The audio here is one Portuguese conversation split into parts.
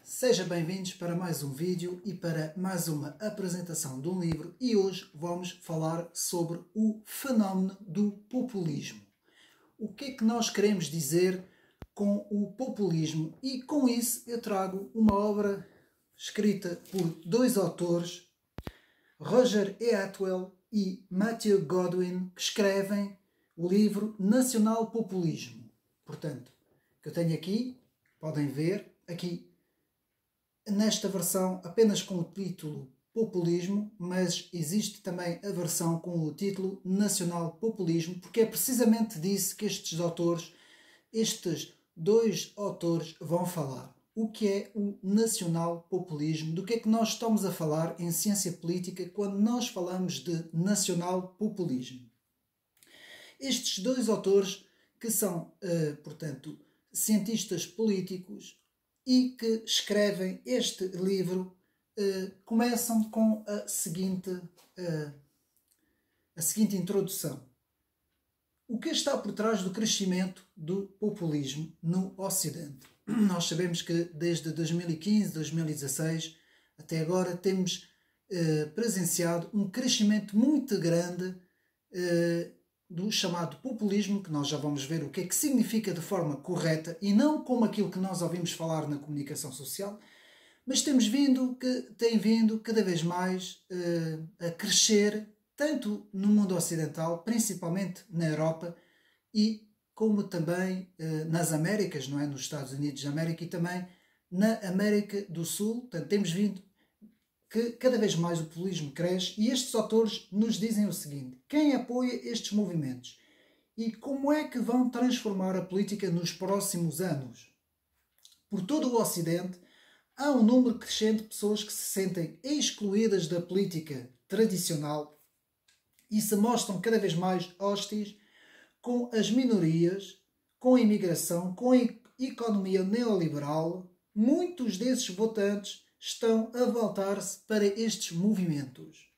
Sejam bem-vindos para mais um vídeo e para mais uma apresentação de um livro, e hoje vamos falar sobre o fenómeno do populismo. O que é que nós queremos dizer com o populismo? E com isso eu trago uma obra escrita por dois autores, Roger E. Atwell e Matthew Godwin, que escrevem o livro Nacional Populismo. Portanto, que eu tenho aqui, podem ver, aqui nesta versão apenas com o título Populismo, mas existe também a versão com o título Nacional Populismo, porque é precisamente disso que estes dois autores vão falar. O que é o nacional populismo? Do que é que nós estamos a falar em ciência política quando nós falamos de nacional populismo? Estes dois autores, que são, portanto, cientistas políticos e que escrevem este livro, começam com a seguinte introdução. O que está por trás do crescimento do populismo no Ocidente? Nós sabemos que desde 2015, 2016, até agora, temos presenciado um crescimento muito grande do chamado populismo, que nós já vamos ver o que é que significa de forma correta e não como aquilo que nós ouvimos falar na comunicação social, mas tem vindo cada vez mais a crescer, tanto no mundo ocidental, principalmente na Europa, e como também nas Américas, não é? Nos Estados Unidos da América e também na América do Sul. Portanto, temos vindo que cada vez mais o populismo cresce, e estes autores nos dizem o seguinte: quem apoia estes movimentos e como é que vão transformar a política nos próximos anos? Por todo o Ocidente há um número crescente de pessoas que se sentem excluídas da política tradicional e se mostram cada vez mais hósteis com as minorias, com a imigração, com a economia neoliberal. Muitos desses votantes estão a voltar-se para estes movimentos,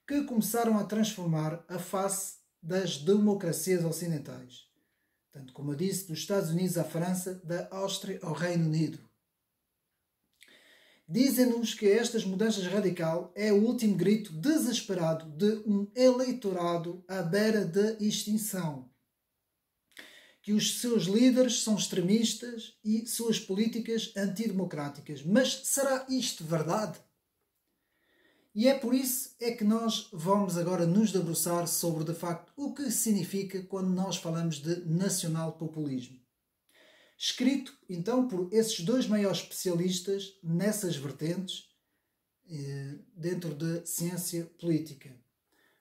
que começaram a transformar a face das democracias ocidentais. Tanto como eu disse, dos Estados Unidos à França, da Áustria ao Reino Unido. Dizem-nos que estas mudanças radicais é o último grito desesperado de um eleitorado à beira da extinção. Que os seus líderes são extremistas e suas políticas antidemocráticas. Mas será isto verdade? E é por isso que nós vamos agora nos debruçar sobre, de facto, o que significa quando nós falamos de nacional-populismo. Escrito, então, por esses dois maiores especialistas nessas vertentes dentro da ciência política.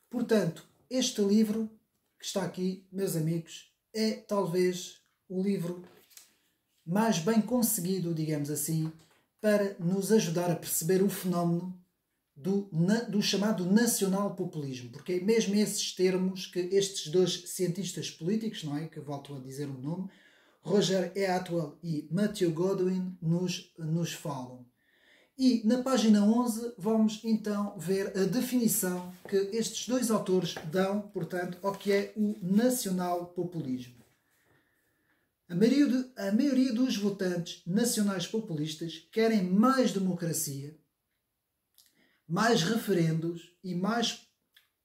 Portanto, este livro que está aqui, meus amigos, é talvez o livro mais bem conseguido, digamos assim, para nos ajudar a perceber o fenómeno do chamado nacional-populismo. Porque é mesmo esses termos que estes dois cientistas políticos, não é? Que eu volto a dizer o nome, Roger E. Atwell e Matthew Godwin, nos falam. E na página 11 vamos então ver a definição que estes dois autores dão, portanto, ao que é o nacional-populismo. A maioria dos votantes nacionais populistas querem mais democracia, mais referendos e mais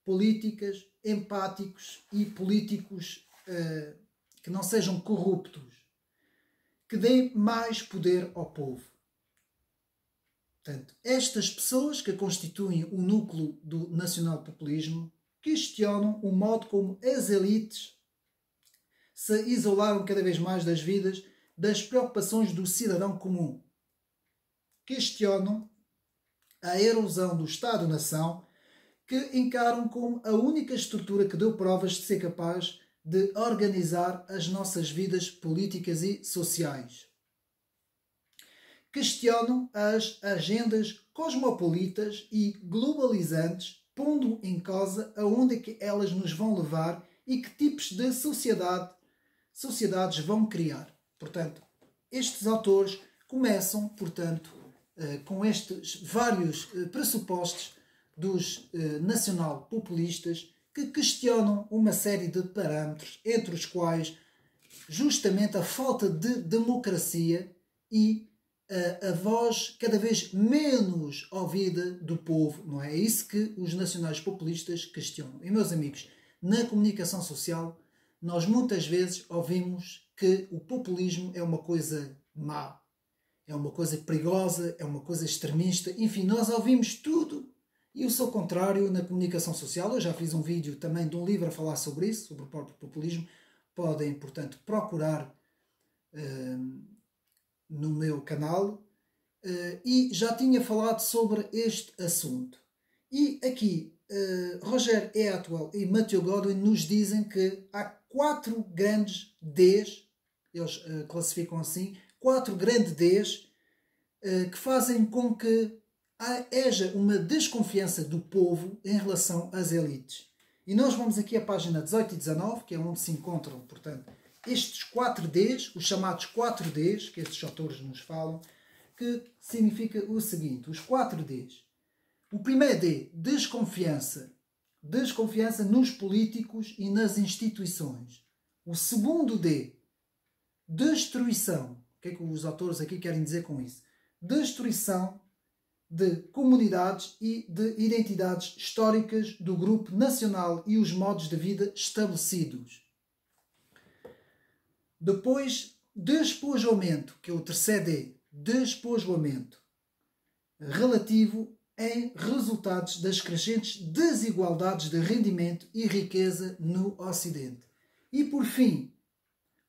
políticas empáticos e políticos que não sejam corruptos, que deem mais poder ao povo. Portanto, estas pessoas que constituem o núcleo do nacional-populismo questionam o modo como as elites se isolaram cada vez mais das vidas, das preocupações do cidadão comum. Questionam a erosão do Estado-nação, que encaram como a única estrutura que deu provas de ser capaz de organizar as nossas vidas políticas e sociais. Questionam as agendas cosmopolitas e globalizantes, pondo em causa aonde é que elas nos vão levar e que tipos de sociedades vão criar. Portanto, estes autores começam, portanto, com estes vários pressupostos dos nacional-populistas, que questionam uma série de parâmetros, entre os quais justamente a falta de democracia e a voz cada vez menos ouvida do povo, não é? É isso que os nacionais populistas questionam. E, meus amigos, na comunicação social, nós muitas vezes ouvimos que o populismo é uma coisa má, é uma coisa perigosa, é uma coisa extremista, enfim, nós ouvimos tudo e o seu contrário na comunicação social. Eu já fiz um vídeo também de um livro a falar sobre isso, sobre o próprio populismo. Podem, portanto, procurar no meu canal, e já tinha falado sobre este assunto. E aqui, Roger E. Atwell e Matthew Godwin nos dizem que há 4 grandes Ds, eles classificam assim, 4 grandes Ds que fazem com que haja uma desconfiança do povo em relação às elites. E nós vamos aqui à página 18 e 19, que é onde se encontram, portanto, estes 4 Ds, os chamados 4 Ds, que estes autores nos falam, que significa o seguinte, os 4 Ds. O primeiro D, desconfiança. Desconfiança nos políticos e nas instituições. O segundo D, destruição. O que é que os autores aqui querem dizer com isso? Destruição de comunidades e de identidades históricas do grupo nacional e os modos de vida estabelecidos. Depois, despojamento, que é o terceiro D, despojamento, relativo em resultados das crescentes desigualdades de rendimento e riqueza no Ocidente. E por fim,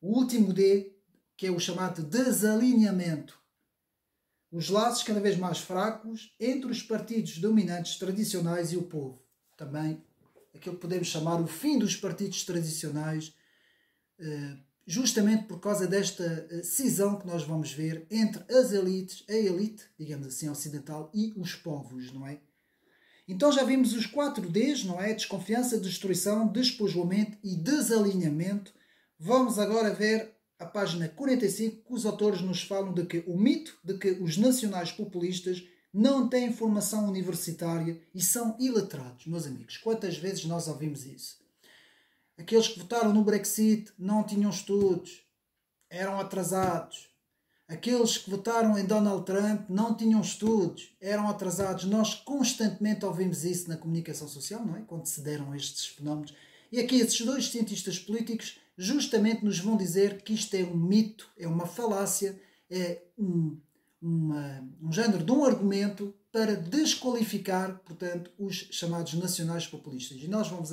o último D, que é o chamado desalinhamento, os laços cada vez mais fracos entre os partidos dominantes tradicionais e o povo. Também aquilo que podemos chamar o fim dos partidos tradicionais, justamente por causa desta cisão que nós vamos ver entre as elites, a elite, digamos assim, ocidental, e os povos, não é? Então já vimos os 4 Ds, não é? Desconfiança, destruição, despojoamento e desalinhamento. Vamos agora ver a página 45, que os autores nos falam de que o mito de que os nacionais populistas não têm formação universitária e são iletrados. Meus amigos, quantas vezes nós ouvimos isso? Aqueles que votaram no Brexit não tinham estudos, eram atrasados. Aqueles que votaram em Donald Trump não tinham estudos, eram atrasados. Nós constantemente ouvimos isso na comunicação social, não é? Quando se deram estes fenómenos. E aqui esses 2 cientistas políticos justamente nos vão dizer que isto é um mito, é uma falácia, é um género de um argumento para desqualificar, portanto, os chamados nacionais populistas. E nós vamos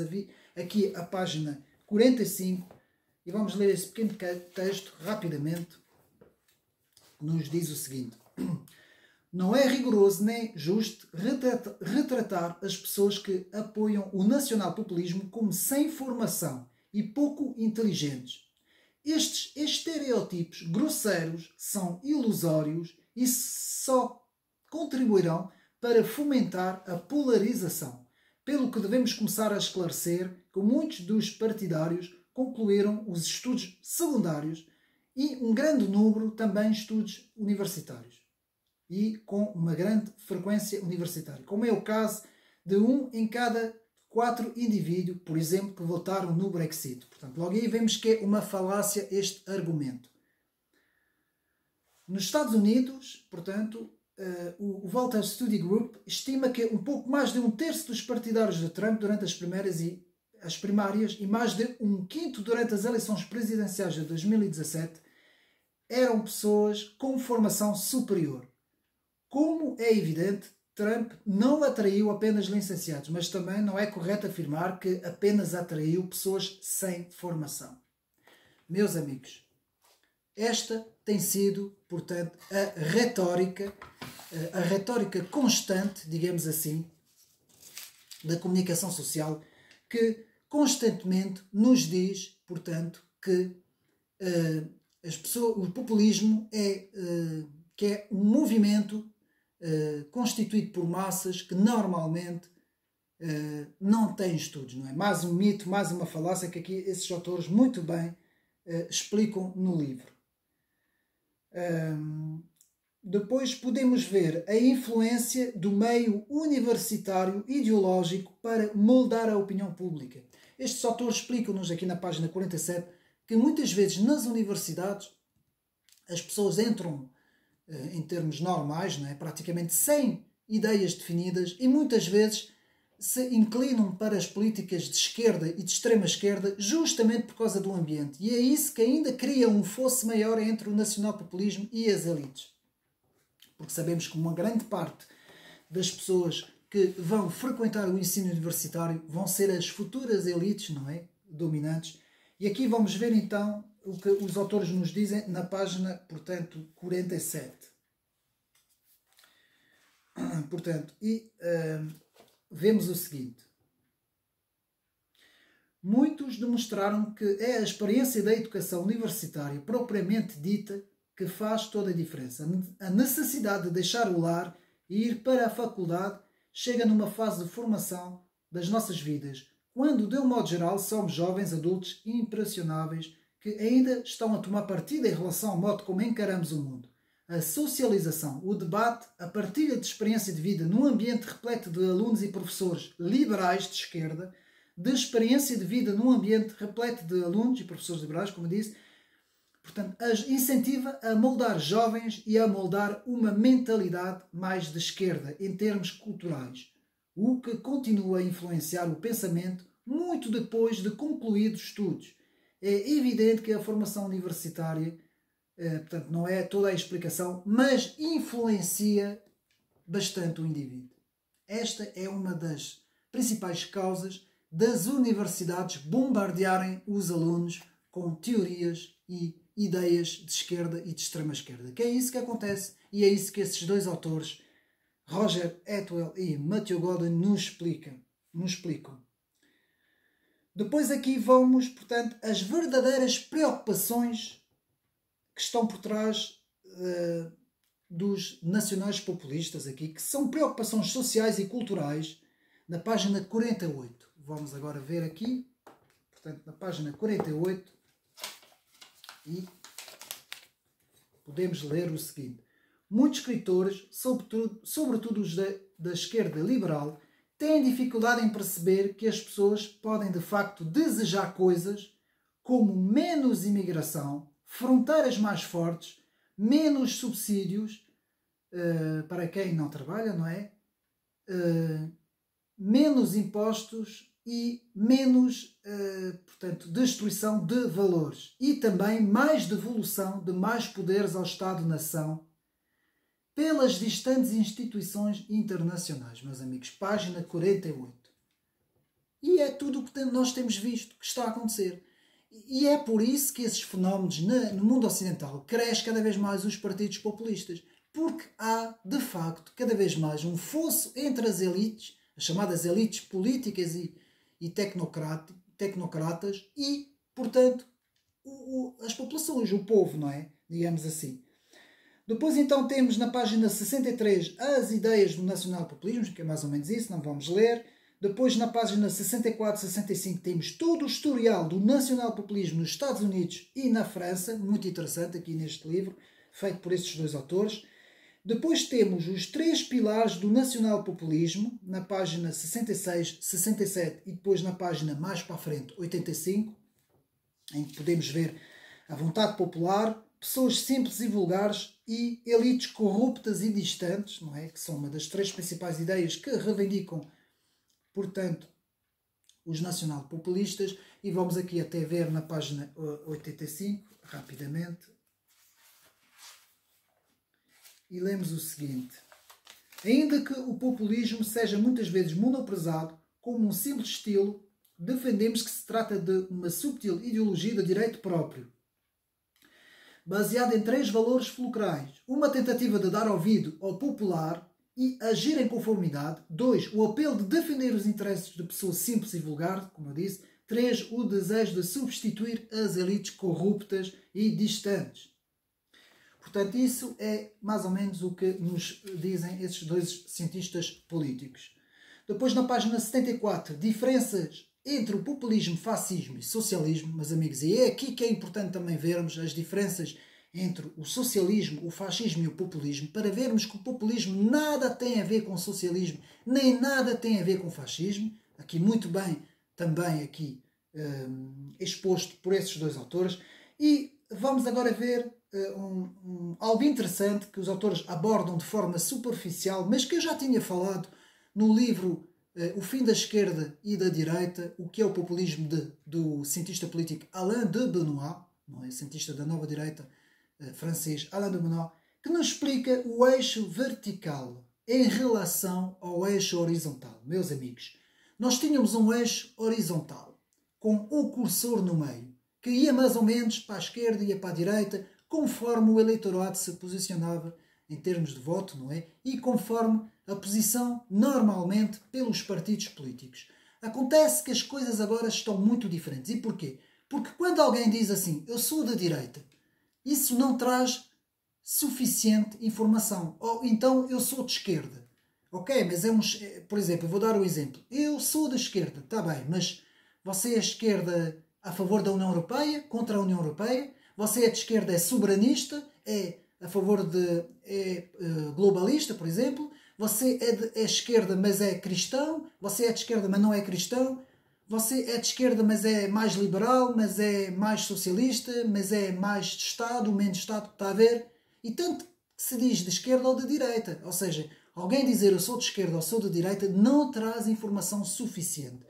aqui a página 45 e vamos ler esse pequeno texto rapidamente. Nos diz o seguinte: não é rigoroso nem justo retratar as pessoas que apoiam o nacional-populismo como sem formação e pouco inteligentes. Estes estereótipos grosseiros são ilusórios e só contribuirão para fomentar a polarização, pelo que devemos começar a esclarecer que muitos dos partidários concluíram os estudos secundários e um grande número também estudos universitários e com uma grande frequência universitária, como é o caso de 1 em cada 4 indivíduos, por exemplo, que votaram no Brexit. Portanto, logo aí vemos que é uma falácia este argumento. Nos Estados Unidos, portanto, o Volta Study Group estima que um pouco mais de 1/3 dos partidários de Trump durante as primárias e mais de 1/5 durante as eleições presidenciais de 2017 eram pessoas com formação superior. Como é evidente, Trump não atraiu apenas licenciados, mas também não é correto afirmar que apenas atraiu pessoas sem formação. Meus amigos, esta tem sido, portanto, a retórica constante, digamos assim, da comunicação social, que constantemente nos diz, portanto, que o populismo que é um movimento constituído por massas que normalmente não têm estudos, não é? Mais um mito, mais uma falácia que aqui esses autores muito bem explicam no livro. Depois podemos ver a influência do meio universitário ideológico para moldar a opinião pública. Estes autores explicam-nos aqui na página 47 que muitas vezes nas universidades as pessoas entram em termos normais, não é? Praticamente sem ideias definidas, e muitas vezes se inclinam para as políticas de esquerda e de extrema esquerda justamente por causa do ambiente. E é isso que ainda cria um fosso maior entre o nacional-populismo e as elites. Porque sabemos que uma grande parte das pessoas que vão frequentar o ensino universitário vão ser as futuras elites, não é? Dominantes. E aqui vamos ver então o que os autores nos dizem na página, portanto, 47. Portanto, vemos o seguinte. Muitos demonstraram que é a experiência da educação universitária propriamente dita que faz toda a diferença. A necessidade de deixar o lar e ir para a faculdade chega numa fase de formação das nossas vidas, quando, de um modo geral, somos jovens adultos impressionáveis que ainda estão a tomar partida em relação ao modo como encaramos o mundo. A socialização, o debate, a partilha de experiência de vida num ambiente repleto de alunos e professores liberais de esquerda, de experiência de vida num ambiente repleto de alunos e professores liberais, como eu disse, portanto, as incentiva a moldar jovens e a moldar uma mentalidade mais de esquerda em termos culturais, o que continua a influenciar o pensamento muito depois de concluídos estudos. É evidente que a formação universitária, portanto, não é toda a explicação, mas influencia bastante o indivíduo. Esta é uma das principais causas das universidades bombardearem os alunos com teorias e ideias de esquerda e de extrema esquerda. Que é isso que acontece e é isso que esses dois autores, Roger Atwell e Matthew Godin, nos explicam. Depois aqui vamos, portanto, as verdadeiras preocupações que estão por trás dos nacionais populistas aqui, que são preocupações sociais e culturais, na página 48. Vamos agora ver aqui, portanto, na página 48, e podemos ler o seguinte. Muitos escritores, sobretudo os da esquerda liberal, têm dificuldade em perceber que as pessoas podem de facto desejar coisas como menos imigração, fronteiras mais fortes, menos subsídios para quem não trabalha, não é? Menos impostos e menos, portanto, destruição de valores. E também mais devolução de mais poderes ao Estado-nação pelas distantes instituições internacionais, meus amigos. Página 48. E é tudo o que nós temos visto que está a acontecer. E é por isso que esses fenómenos no mundo ocidental crescem cada vez mais os partidos populistas. Porque há, de facto, cada vez mais um fosso entre as elites, as chamadas elites políticas e tecnocratas e, portanto, as populações, o povo, não é? Digamos assim. Depois então temos na página 63 as ideias do nacional-populismo, que é mais ou menos isso, não vamos ler. Depois na página 64 e 65 temos todo o historial do nacional-populismo nos Estados Unidos e na França, muito interessante aqui neste livro, feito por estes dois autores. Depois temos os 3 pilares do nacional-populismo, na página 66, 67 e depois na página mais para a frente, 85, em que podemos ver a vontade popular, pessoas simples e vulgares e elites corruptas e distantes, não é? Que são uma das 3 principais ideias que reivindicam, portanto, os nacional-populistas. E vamos aqui até ver na página 85, rapidamente. E lemos o seguinte. Ainda que o populismo seja muitas vezes monopresado como um simples estilo, defendemos que se trata de uma subtil ideologia de direito próprio, baseada em 3 valores fulcrais. Uma tentativa de dar ouvido ao popular e agir em conformidade. 2. O apelo de defender os interesses de pessoas simples e vulgares, como eu disse. 3. O desejo de substituir as elites corruptas e distantes. Portanto, isso é mais ou menos o que nos dizem esses 2 cientistas políticos. Depois, na página 74, diferenças entre o populismo, fascismo e socialismo, meus amigos. E é aqui que é importante também vermos as diferenças entre o socialismo, o fascismo e o populismo, para vermos que o populismo nada tem a ver com o socialismo, nem nada tem a ver com o fascismo. Aqui muito bem, também aqui exposto por esses 2 autores. E vamos agora ver algo interessante que os autores abordam de forma superficial, mas que eu já tinha falado no livro O Fim da Esquerda e da Direita, o que é o populismo do cientista político Alain de Benoist, não é? Cientista da nova direita francês Alain de Benoist, que nos explica o eixo vertical em relação ao eixo horizontal. Meus amigos, nós tínhamos um eixo horizontal com o cursor no meio, que ia mais ou menos para a esquerda e ia para a direita, conforme o eleitorado se posicionava em termos de voto, não é? E conforme a posição normalmente pelos partidos políticos. Acontece que as coisas agora estão muito diferentes. E porquê? Porque quando alguém diz assim, eu sou da direita, isso não traz suficiente informação. Ou então, eu sou de esquerda. Ok, mas por exemplo, eu vou dar um exemplo. Eu sou da esquerda, está bem, mas você é esquerda a favor da União Europeia, contra a União Europeia? Você é de esquerda, é soberanista, é a favor globalista, por exemplo? Você é esquerda, mas é cristão? Você é de esquerda, mas não é cristão? Você é de esquerda, mas é mais liberal, mas é mais socialista, mas é mais de Estado, menos Estado, está a ver? E tanto que se diz de esquerda ou de direita. Ou seja, alguém dizer eu sou de esquerda ou sou de direita não traz informação suficiente.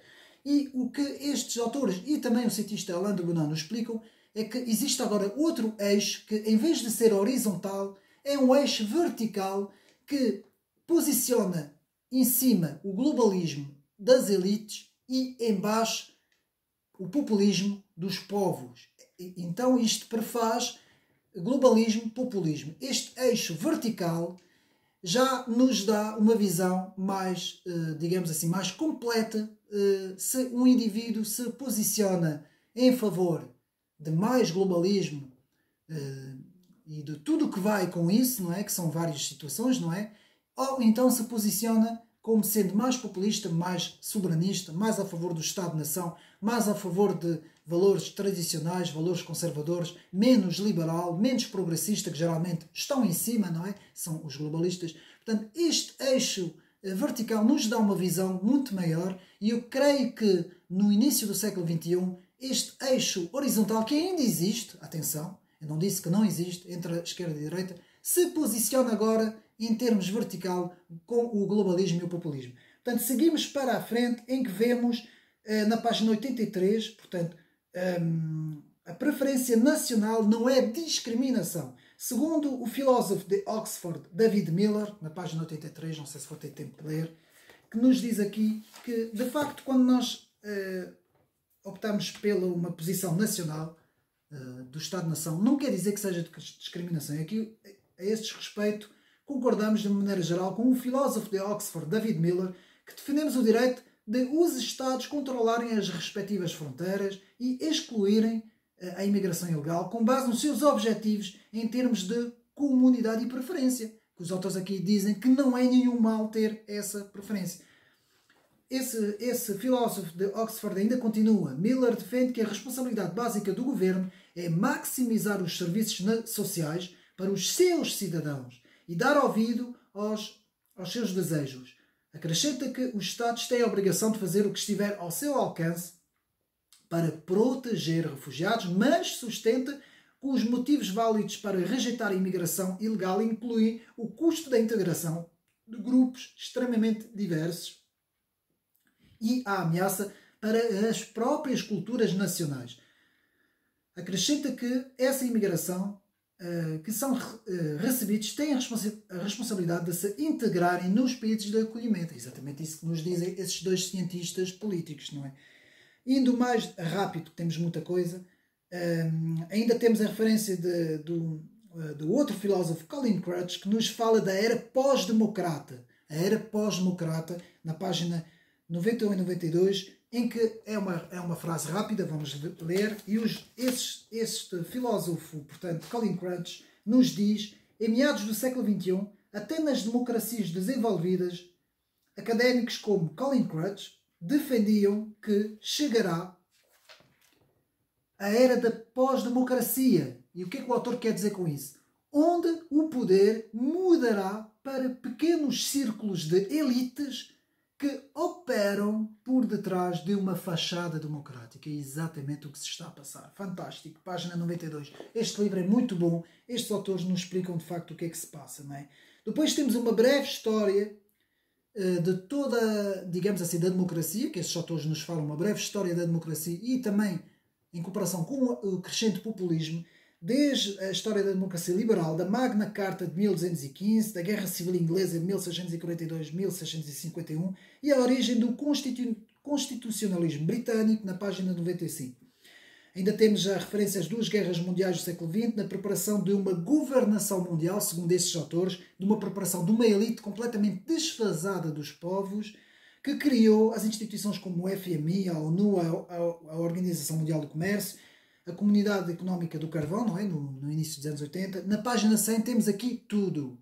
E o que estes autores e também o cientista Alain de Benoist nos explicam é que existe agora outro eixo que, em vez de ser horizontal, é um eixo vertical que posiciona em cima o globalismo das elites e em baixo o populismo dos povos. Então isto prefaz globalismo-populismo. Este eixo vertical já nos dá uma visão mais, digamos assim, mais completa. Se um indivíduo se posiciona em favor de mais globalismo e de tudo o que vai com isso, não é? Que são várias situações, não é? Ou então se posiciona como sendo mais populista, mais soberanista, mais a favor do Estado-nação, mais a favor de valores tradicionais, valores conservadores, menos liberal, menos progressista, que geralmente estão em cima, não é? São os globalistas. Portanto, este eixo vertical nos dá uma visão muito maior e eu creio que no início do século XXI este eixo horizontal, que ainda existe, atenção, eu não disse que não existe, entre a esquerda e a direita, se posiciona agora em termos vertical com o globalismo e o populismo. Portanto, seguimos para a frente em que vemos na página 83, portanto, a preferência nacional não é discriminação. Segundo o filósofo de Oxford, David Miller, na página 83, não sei se vou ter tempo de ler, que nos diz aqui que, de facto, quando nós optamos pela uma posição nacional do Estado-nação, não quer dizer que seja de discriminação. Aqui, a este respeito, concordamos de maneira geral com o filósofo de Oxford, David Miller, que defendemos o direito de os Estados controlarem as respectivas fronteiras e excluírem a imigração ilegal com base nos seus objetivos em termos de comunidade e preferência. Que os autores aqui dizem que não é nenhum mal ter essa preferência. Esse filósofo de Oxford ainda continua. Miller defende que a responsabilidade básica do governo é maximizar os serviços sociais para os seus cidadãos e dar ouvido aos seus desejos. Acrescenta que os Estados têm a obrigação de fazer o que estiver ao seu alcance para proteger refugiados, mas sustenta que os motivos válidos para rejeitar a imigração ilegal incluem o custo da integração de grupos extremamente diversos e a ameaça para as próprias culturas nacionais. Acrescenta que essa imigração que são recebidos têm a responsabilidade de se integrarem nos países de acolhimento. É exatamente isso que nos dizem esses dois cientistas políticos, não é? Indo mais rápido, temos muita coisa. Ainda temos a referência do outro filósofo, Colin Crutch, que nos fala da era pós-democrata. A era pós-democrata, na página 91 e 92, em que é uma frase rápida, vamos ler, e este filósofo, portanto, Colin Crutch, nos diz, em meados do século XXI, até nas democracias desenvolvidas, académicos como Colin Crutch defendiam que chegará a era da pós-democracia. E o que é que o autor quer dizer com isso? Onde o poder mudará para pequenos círculos de elites que operam por detrás de uma fachada democrática. É exatamente o que se está a passar. Fantástico. Página 92. Este livro é muito bom. Estes autores nos explicam de facto o que é que se passa, não é? Depois temos uma breve história de toda, digamos assim, da democracia, que estes autores nos falam, uma breve história da democracia e também em comparação com o crescente populismo, desde a história da democracia liberal, da Magna Carta de 1215, da Guerra Civil Inglesa de 1642-1651 e a origem do constitucionalismo britânico na página 95. Ainda temos a referência às duas guerras mundiais do século XX, na preparação de uma governação mundial, segundo estes autores, de uma preparação de uma elite completamente desfasada dos povos, que criou as instituições como o FMI, a ONU, a Organização Mundial do Comércio, a Comunidade Económica do Carvão, não é? No início dos anos 80. Na página 100 temos aqui tudo.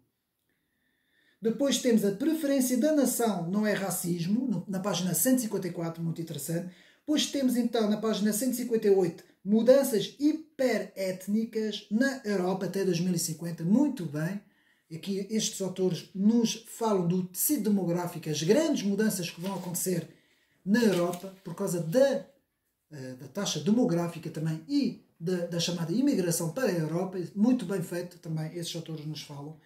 Depois temos a preferência da nação, não é racismo, na página 154, muito interessante. Depois temos então na página 158 mudanças hiperétnicas na Europa até 2050. Muito bem. Aqui estes autores nos falam do tecido demográfico, as grandes mudanças que vão acontecer na Europa por causa da taxa demográfica também e da chamada imigração para a Europa. Muito bem feito também, estes autores nos falam.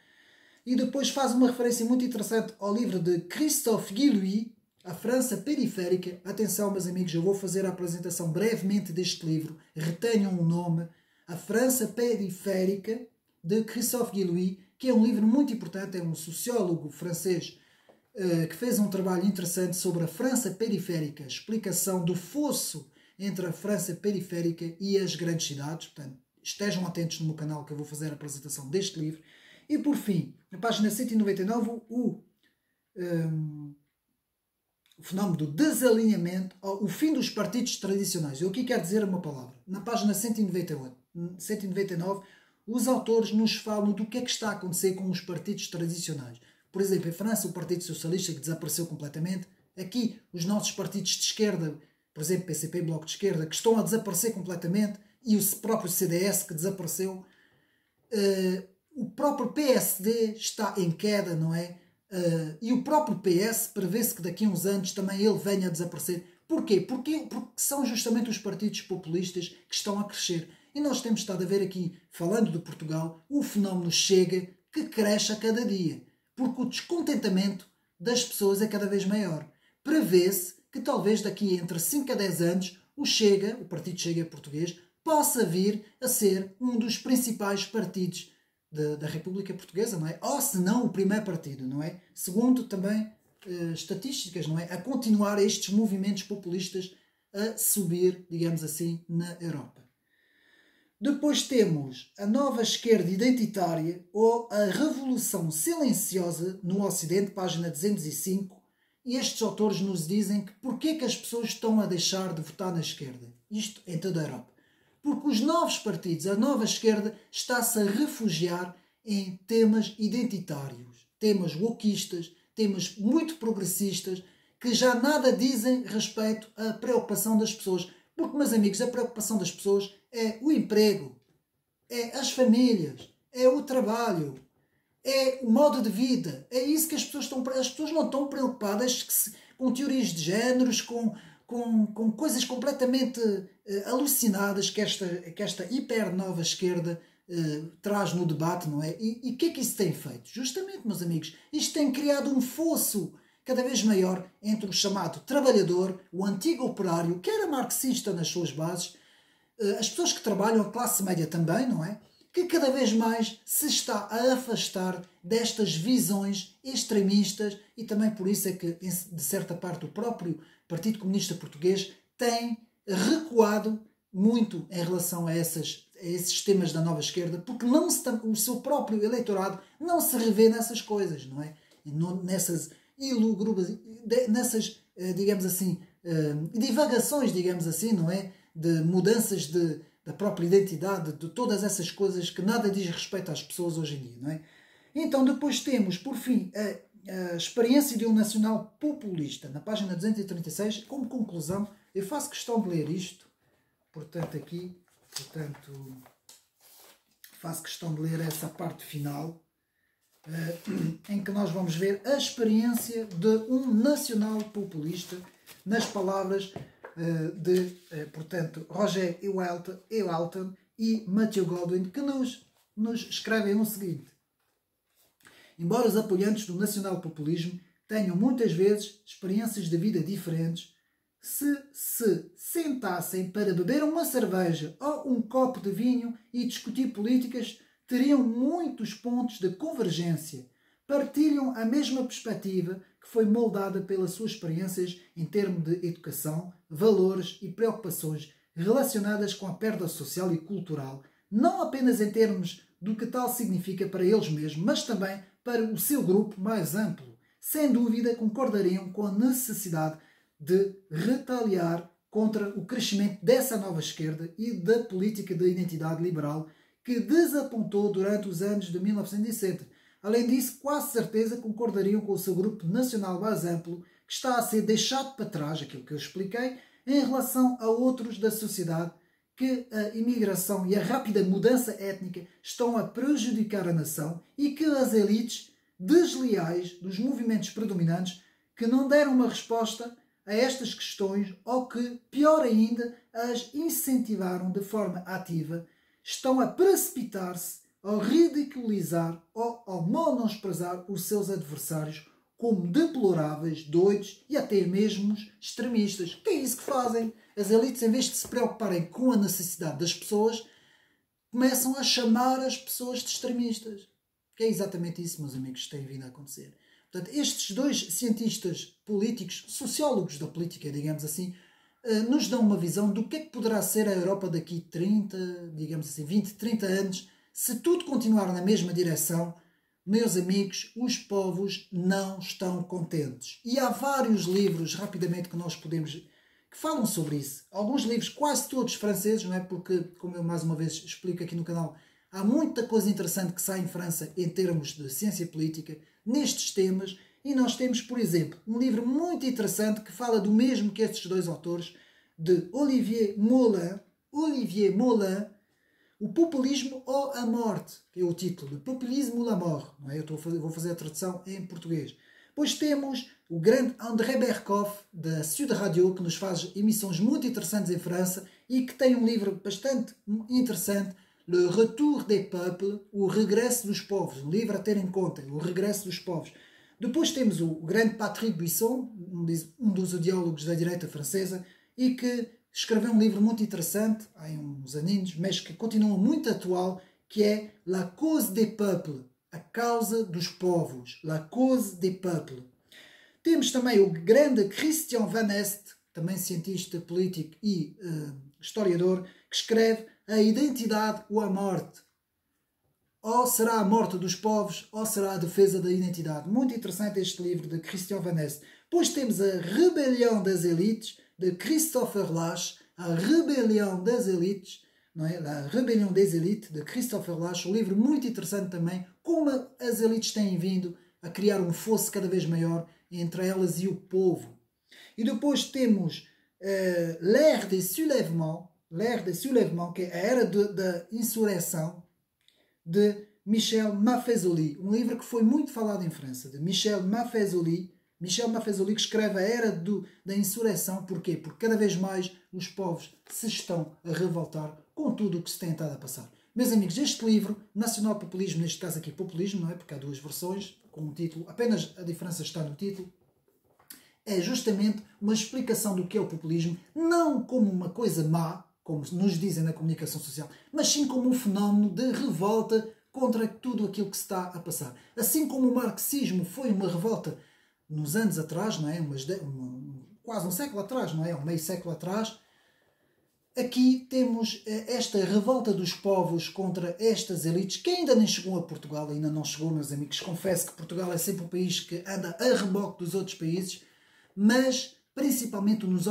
E depois faz uma referência muito interessante ao livro de Christophe Guillouis, A França Periférica. Atenção, meus amigos, eu vou fazer a apresentação brevemente deste livro. Retenham o nome. A França Periférica, de Christophe Guillouis, que é um livro muito importante. É um sociólogo francês que fez um trabalho interessante sobre a França Periférica, explicação do fosso entre a França Periférica e as grandes cidades. Portanto, estejam atentos no meu canal que eu vou fazer a apresentação deste livro. E por fim, na página 199, o fenómeno do desalinhamento, o fim dos partidos tradicionais. Eu aqui quero dizer uma palavra. Na página 199, os autores nos falam do que é que está a acontecer com os partidos tradicionais. Por exemplo, em França, o Partido Socialista, que desapareceu completamente. Aqui, os nossos partidos de esquerda, por exemplo, PCP, Bloco de Esquerda, que estão a desaparecer completamente, e o próprio CDS, que desapareceu. O próprio PSD está em queda, não é? E o próprio PS prevê-se que daqui a uns anos também ele venha a desaparecer. Porquê? Porque são justamente os partidos populistas que estão a crescer. E nós temos estado a ver aqui, falando de Portugal, o fenómeno Chega, que cresce a cada dia. Porque o descontentamento das pessoas é cada vez maior. Prevê-se que talvez daqui entre 5 a 10 anos o Chega, o Partido Chega português, possa vir a ser um dos principais partidos da República Portuguesa, não é? Ou se não o primeiro partido, não é? Segundo também estatísticas, não é? A continuar estes movimentos populistas a subir, digamos assim, na Europa. Depois temos a nova esquerda identitária ou a revolução silenciosa no Ocidente, página 205, e estes autores nos dizem que porquê que as pessoas estão a deixar de votar na esquerda? Isto em toda a Europa. Porque os novos partidos, a nova esquerda, está-se a refugiar em temas identitários, temas wokistas, temas muito progressistas, que já nada dizem respeito à preocupação das pessoas. Porque, meus amigos, a preocupação das pessoas é o emprego, é as famílias, é o trabalho, é o modo de vida. É isso que as pessoas estão... As pessoas não estão preocupadas com teorias de géneros, com coisas completamente alucinadas que esta hiper nova esquerda traz no debate, não é? E o que é que isso tem feito? Justamente, meus amigos, isto tem criado um fosso cada vez maior entre o chamado trabalhador, o antigo operário, que era marxista nas suas bases, as pessoas que trabalham, a classe média também, não é? Que cada vez mais se está a afastar destas visões extremistas e também por isso é que, de certa parte, o próprio Partido Comunista Português tem recuado muito em relação a esses temas da nova esquerda, porque o seu próprio eleitorado não se revê nessas coisas, não é? Nessas digamos assim, divagações, digamos assim, não é? De mudanças da própria identidade, de todas essas coisas que nada diz respeito às pessoas hoje em dia, não é? Então depois temos, por fim, a experiência de um nacional populista, na página 236, como conclusão, eu faço questão de ler isto, portanto faço questão de ler essa parte final. em que nós vamos ver a experiência de um nacional populista, nas palavras de, portanto, Roger Ewalton e Matthew Godwin, que nos escrevem o seguinte: embora os apoiantes do nacional-populismo tenham muitas vezes experiências de vida diferentes, se sentassem para beber uma cerveja ou um copo de vinho e discutir políticas, teriam muitos pontos de convergência. Partilham a mesma perspectiva que foi moldada pelas suas experiências em termos de educação, valores e preocupações relacionadas com a perda social e cultural, não apenas em termos do que tal significa para eles mesmos, mas também para o seu grupo mais amplo. Sem dúvida, concordariam com a necessidade de retaliar contra o crescimento dessa nova esquerda e da política de identidade liberal que desapontou durante os anos de 1960. Além disso, quase certeza concordariam com o seu grupo nacional mais amplo, que está a ser deixado para trás, aquilo que eu expliquei, em relação a outros da sociedade, que a imigração e a rápida mudança étnica estão a prejudicar a nação e que as elites desleais dos movimentos predominantes que não deram uma resposta a estas questões ou que, pior ainda, as incentivaram de forma ativa, estão a precipitar-se ao ridiculizar ou ao menosprezar os seus adversários como deploráveis, doidos e até mesmo extremistas. Que é isso que fazem? As elites, em vez de se preocuparem com a necessidade das pessoas, começam a chamar as pessoas de extremistas. Que é exatamente isso, meus amigos, que tem vindo a acontecer. Portanto, estes dois cientistas políticos, sociólogos da política, digamos assim, nos dão uma visão do que é que poderá ser a Europa daqui 30, digamos assim, 20, 30 anos, se tudo continuar na mesma direção. Meus amigos, os povos não estão contentes. E há vários livros, rapidamente, que nós podemos, que falam sobre isso. Alguns livros, quase todos franceses, não é? Porque, como eu mais uma vez explico aqui no canal, há muita coisa interessante que sai em França em termos de ciência política, nestes temas. E nós temos, por exemplo, um livro muito interessante que fala do mesmo que estes dois autores, de Olivier Moulin, O Populismo ou a Morte, que é o título, de Populisme ou la Mort. Não é? Vou fazer a tradução em português. Depois temos o grande André Berkoff, da Sud Radio, que nos faz emissões muito interessantes em França e que tem um livro bastante interessante, Le Retour des Peuples, O Regresso dos Povos. Um livro a ter em conta, O Regresso dos Povos. Depois temos o grande Patrick Buisson, um dos ideólogos da direita francesa, e que escreveu um livro muito interessante, há uns aninhos, mas que continua muito atual, que é La Cause des Peuples, a causa dos povos, La Cause des Peuples. Temos também o grande Christian Van Est, também cientista político e historiador, que escreve A Identidade ou a Morte. Ou será a morte dos povos, ou será a defesa da identidade. Muito interessante este livro de Christian Van Est. Depois temos A Rebelião das Elites, de Christopher Lasch, A Rebelião das Elites, não é? A Rebelião des Elites, de Christopher Lasch, um livro muito interessante também, como as elites têm vindo a criar um fosso cada vez maior entre elas e o povo. E depois temos L'Ère des Soulèvements, que é a Era da Insurreição, de Michel Maffezoli, um livro que foi muito falado em França, de Michel Maffezoli, que escreve a Era da Insurreição. Porquê? Porque cada vez mais os povos se estão a revoltar com tudo o que se tem estado a passar. Meus amigos, este livro, Nacional Populismo, neste caso aqui Populismo, não é? Porque há duas versões, com um título, apenas a diferença está no título, é justamente uma explicação do que é o populismo, não como uma coisa má, como nos dizem na comunicação social, mas sim como um fenómeno de revolta contra tudo aquilo que se está a passar. Assim como o marxismo foi uma revolta nos anos atrás, não é? Quase um século atrás, não é? Um meio século atrás, aqui temos esta revolta dos povos contra estas elites, que ainda nem chegou a Portugal, ainda não chegou, meus amigos. Confesso que Portugal é sempre um país que anda a reboque dos outros países, mas principalmente nos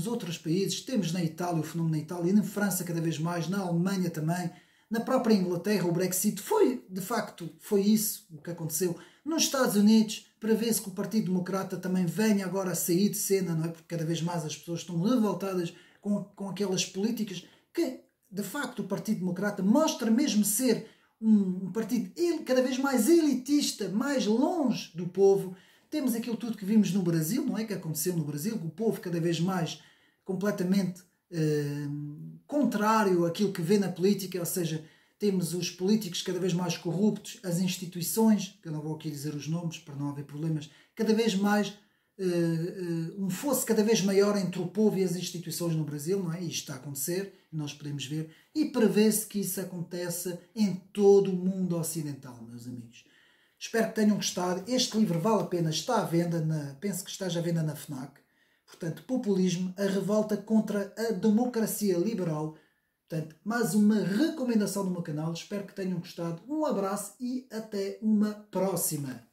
outros países. Temos na Itália o fenómeno na Itália, na França cada vez mais, na Alemanha também, na própria Inglaterra o Brexit de facto foi isso o que aconteceu. Nos Estados Unidos, prevê-se que o Partido Democrata também venha agora a sair de cena, não é? Porque cada vez mais as pessoas estão revoltadas com aquelas políticas que, de facto, o Partido Democrata mostra mesmo ser um partido cada vez mais elitista, mais longe do povo. Temos aquilo tudo que vimos no Brasil, não é? Que aconteceu no Brasil, o povo cada vez mais completamente contrário àquilo que vê na política, ou seja, temos os políticos cada vez mais corruptos, as instituições, que eu não vou aqui dizer os nomes para não haver problemas, cada vez mais um fosso cada vez maior entre o povo e as instituições no Brasil, não é? E isto está a acontecer, nós podemos ver, e prevê-se que isso aconteça em todo o mundo ocidental, meus amigos. Espero que tenham gostado. Este livro vale a pena, está à venda, penso que esteja à venda na FNAC. Portanto, Populismo, a revolta contra a democracia liberal. Portanto, mais uma recomendação do meu canal. Espero que tenham gostado. Um abraço e até uma próxima.